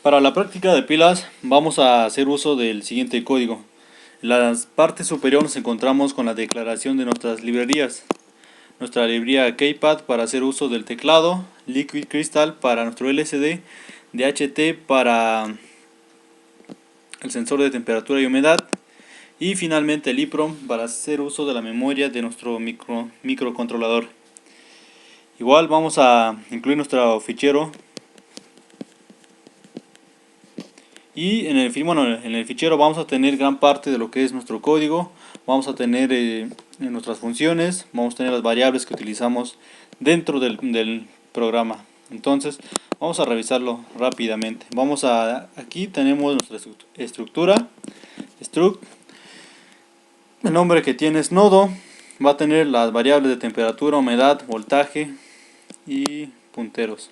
Para la práctica de pilas vamos a hacer uso del siguiente código. En la parte superior nos encontramos con la declaración de nuestras librerías. Nuestra librería Keypad para hacer uso del teclado, Liquid Crystal para nuestro LCD, DHT para el sensor de temperatura y humedad y finalmente el EEPROM para hacer uso de la memoria de nuestro microcontrolador. Igual vamos a incluir nuestro fichero. Y en el fichero vamos a tener gran parte de lo que es nuestro código. Vamos a tener nuestras funciones, vamos a tener las variables que utilizamos dentro del programa. Entonces vamos a revisarlo rápidamente. Aquí tenemos nuestra estructura, struct. El nombre que tiene es nodo. Va a tener las variables de temperatura, humedad, voltaje y punteros.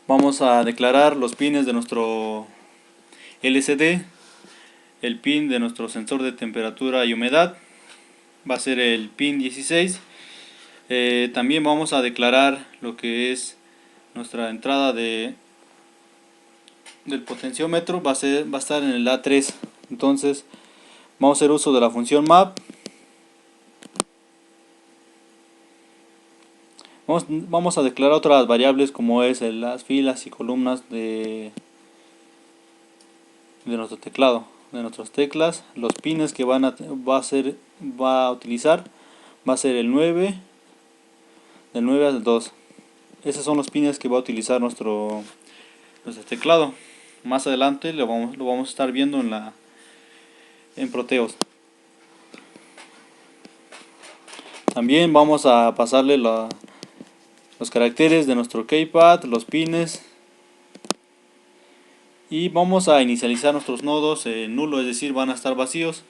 Vamos a declarar los pines de nuestro LCD, el pin de nuestro sensor de temperatura y humedad, va a ser el pin 16. También vamos a declarar lo que es nuestra entrada del potenciómetro, va a estar en el A3. Entonces vamos a hacer uso de la función map. Vamos a declarar otras variables como es las filas y columnas de nuestro teclado, de nuestras teclas. Los pines que va a utilizar va a ser el 9, del 9 al 2. Esos son los pines que va a utilizar nuestro teclado. Más adelante lo vamos a estar viendo en Proteus. También vamos a pasarle los caracteres de nuestro keypad, los pines, y vamos a inicializar nuestros nodos en nulo, es decir, van a estar vacíos,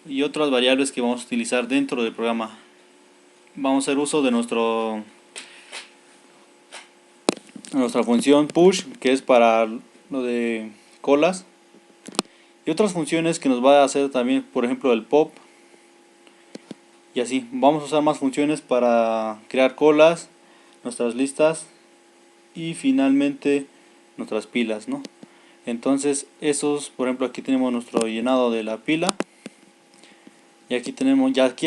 y otras variables que vamos a utilizar dentro del programa. Vamos a hacer uso de nuestra función push, que es para lo de colas, y otras funciones que nos va a hacer también, por ejemplo el pop, y así. Vamos a usar más funciones para crear colas, nuestras listas y finalmente nuestras pilas, ¿no? Entonces por ejemplo, aquí tenemos nuestro llenado de la pila, y aquí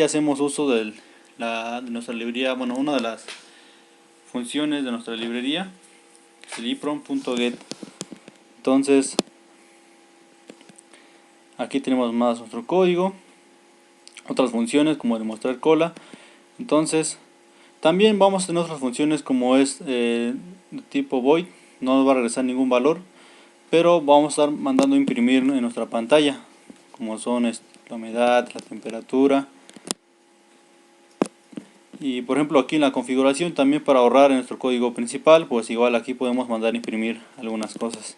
hacemos uso de nuestra librería. Bueno, una de las funciones de nuestra librería es el EEPROM.get. Entonces aquí tenemos más nuestro código, otras funciones como demostrar cola. Entonces también vamos a tener otras funciones como es de tipo void, no nos va a regresar ningún valor, pero vamos a estar mandando a imprimir en nuestra pantalla, como son la humedad, la temperatura. Y por ejemplo aquí en la configuración, también para ahorrar en nuestro código principal, pues igual aquí podemos mandar a imprimir algunas cosas.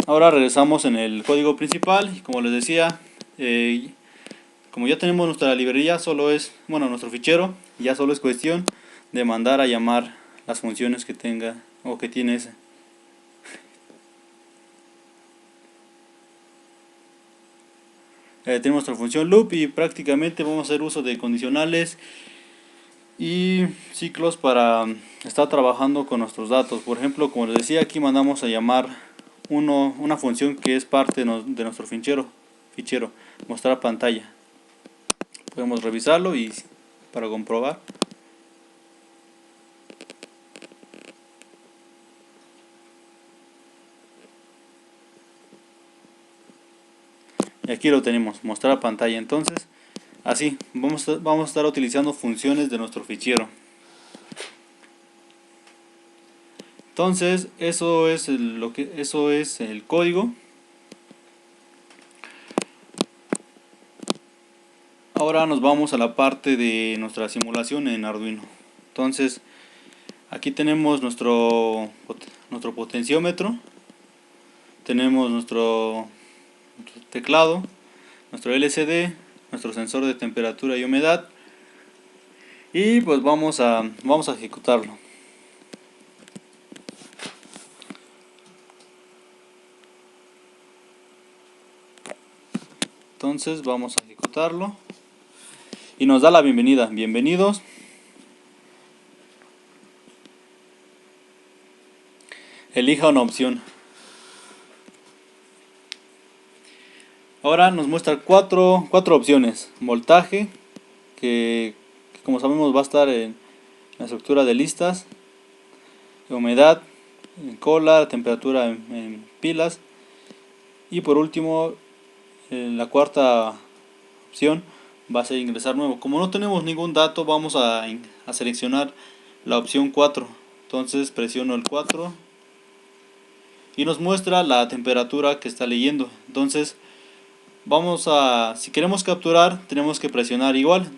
Ahora regresamos en el código principal y como les decía, como ya tenemos nuestra librería, nuestro fichero, ya solo es cuestión de mandar a llamar las funciones que tenga o que tiene ese. Tenemos nuestra función loop y prácticamente vamos a hacer uso de condicionales y ciclos para estar trabajando con nuestros datos. Por ejemplo, como les decía, aquí mandamos a llamar una función que es parte de nuestro fichero, mostrar pantalla. Podemos revisarlo y para comprobar. Y aquí lo tenemos, mostrar pantalla. Entonces, así vamos a estar utilizando funciones de nuestro fichero. Entonces, eso es el código. Ahora nos vamos a la parte de nuestra simulación en Arduino. Entonces, aquí tenemos nuestro potenciómetro, tenemos nuestro teclado, nuestro LCD, nuestro sensor de temperatura y humedad, y pues vamos a ejecutarlo. Entonces vamos a ejecutarlo y nos da la bienvenida. Bienvenidos, elija una opción. Ahora nos muestra cuatro opciones. Voltaje, que como sabemos va a estar en la estructura de listas. Humedad, en cola, temperatura en pilas. Y por último, la cuarta opción va a ser ingresar nuevo. Como no tenemos ningún dato, vamos a seleccionar la opción 4. Entonces presiono el 4 y nos muestra la temperatura que está leyendo. Entonces si queremos capturar, tenemos que presionar igual.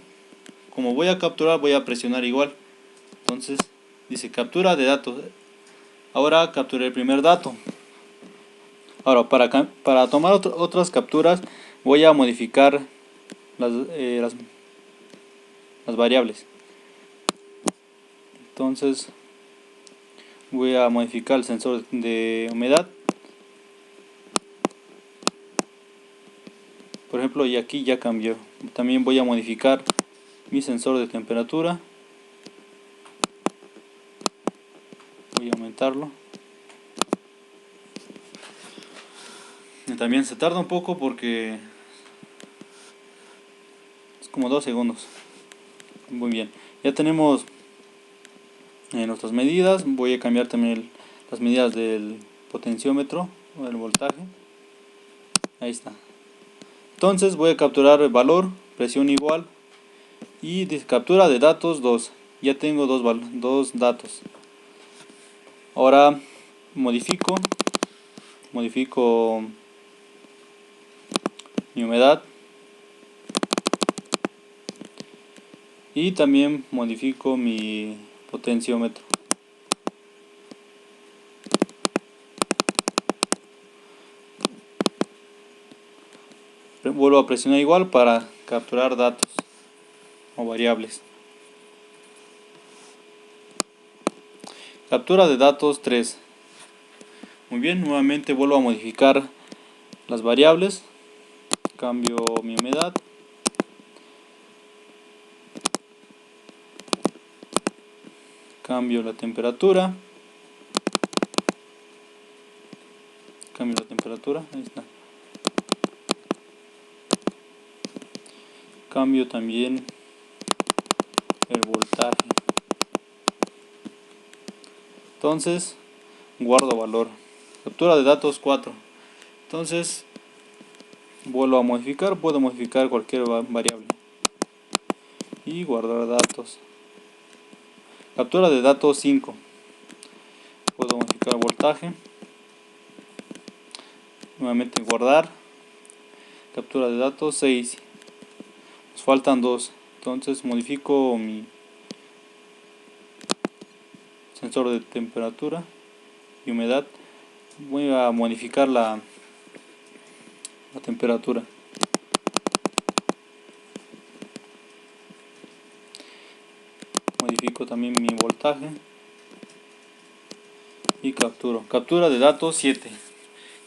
Como voy a capturar, voy a presionar igual. Entonces dice captura de datos. Ahora capturé el primer dato. Ahora para tomar otras capturas voy a modificar las variables. Entonces voy a modificar el sensor de humedad. Por ejemplo, y aquí ya cambió. También voy a modificar mi sensor de temperatura. Voy a aumentarlo. Y también se tarda un poco porque es como 2 segundos. Muy bien. Ya tenemos nuestras medidas. Voy a cambiar también las medidas del potenciómetro o del voltaje. Ahí está. Entonces voy a capturar el valor, presión igual y dice captura de datos 2. Ya tengo dos datos. Ahora modifico mi humedad y también modifico mi potenciómetro. Vuelvo a presionar igual para capturar datos o variables. Captura de datos 3. Muy bien, nuevamente vuelvo a modificar las variables. Cambio mi humedad. Cambio la temperatura. Ahí está. Cambio también el voltaje. Entonces guardo valor. Captura de datos 4. Entonces vuelvo a modificar. Puedo modificar cualquier variable y guardar datos. Captura de datos 5. Puedo modificar voltaje. Nuevamente guardar. Captura de datos 6. Nos faltan 2. Entonces modifico mi sensor de temperatura y humedad. Voy a modificar la temperatura. Modifico también mi voltaje y capturo. Captura de datos 7.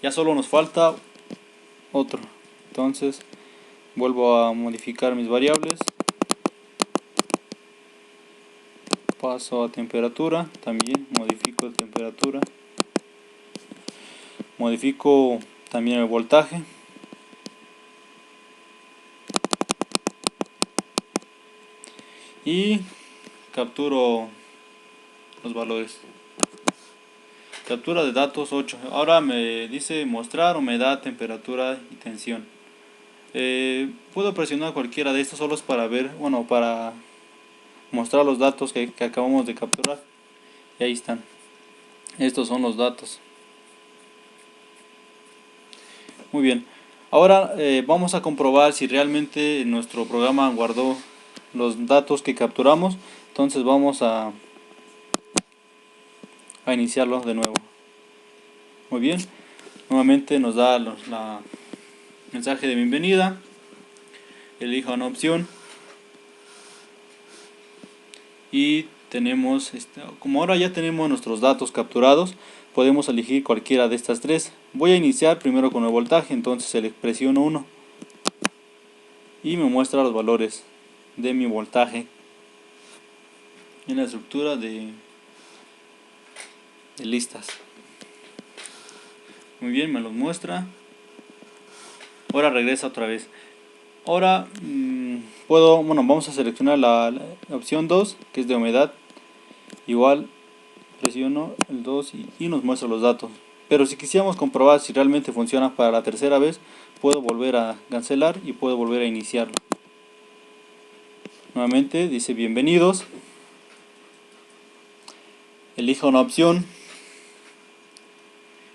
Ya solo nos falta otro. Entonces vuelvo a modificar mis variables. Paso a temperatura. También modifico la temperatura. Modifico también el voltaje. Y capturo los valores. Captura de datos 8. Ahora me dice mostrar humedad, temperatura y tensión. Puedo presionar cualquiera de estos solos para ver, bueno, para mostrar los datos que acabamos de capturar. Y ahí están. Estos son los datos. Muy bien. Ahora vamos a comprobar si realmente nuestro programa guardó los datos que capturamos. Entonces vamos a iniciarlo de nuevo. Muy bien. Nuevamente nos da la mensaje de bienvenida. Elija una opción. Y tenemos, como ahora ya tenemos nuestros datos capturados, podemos elegir cualquiera de estas tres. Voy a iniciar primero con el voltaje, entonces presiono 1 y me muestra los valores de mi voltaje en la estructura de listas. Muy bien, me los muestra. Ahora regresa otra vez. Ahora vamos a seleccionar la opción 2, que es de humedad. Igual presiono el 2 y nos muestra los datos. Pero si quisiéramos comprobar si realmente funciona para la tercera vez, puedo volver a cancelar y puedo volver a iniciarlo. Nuevamente dice bienvenidos. Elija una opción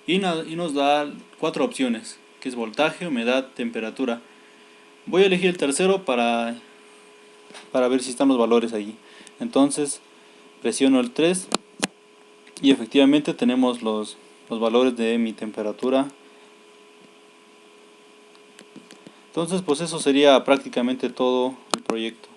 y nos da 4 opciones, que es voltaje, humedad, temperatura. Voy a elegir el tercero para ver si están los valores allí. Entonces presiono el 3 y efectivamente tenemos los valores de mi temperatura. Entonces pues eso sería prácticamente todo el proyecto.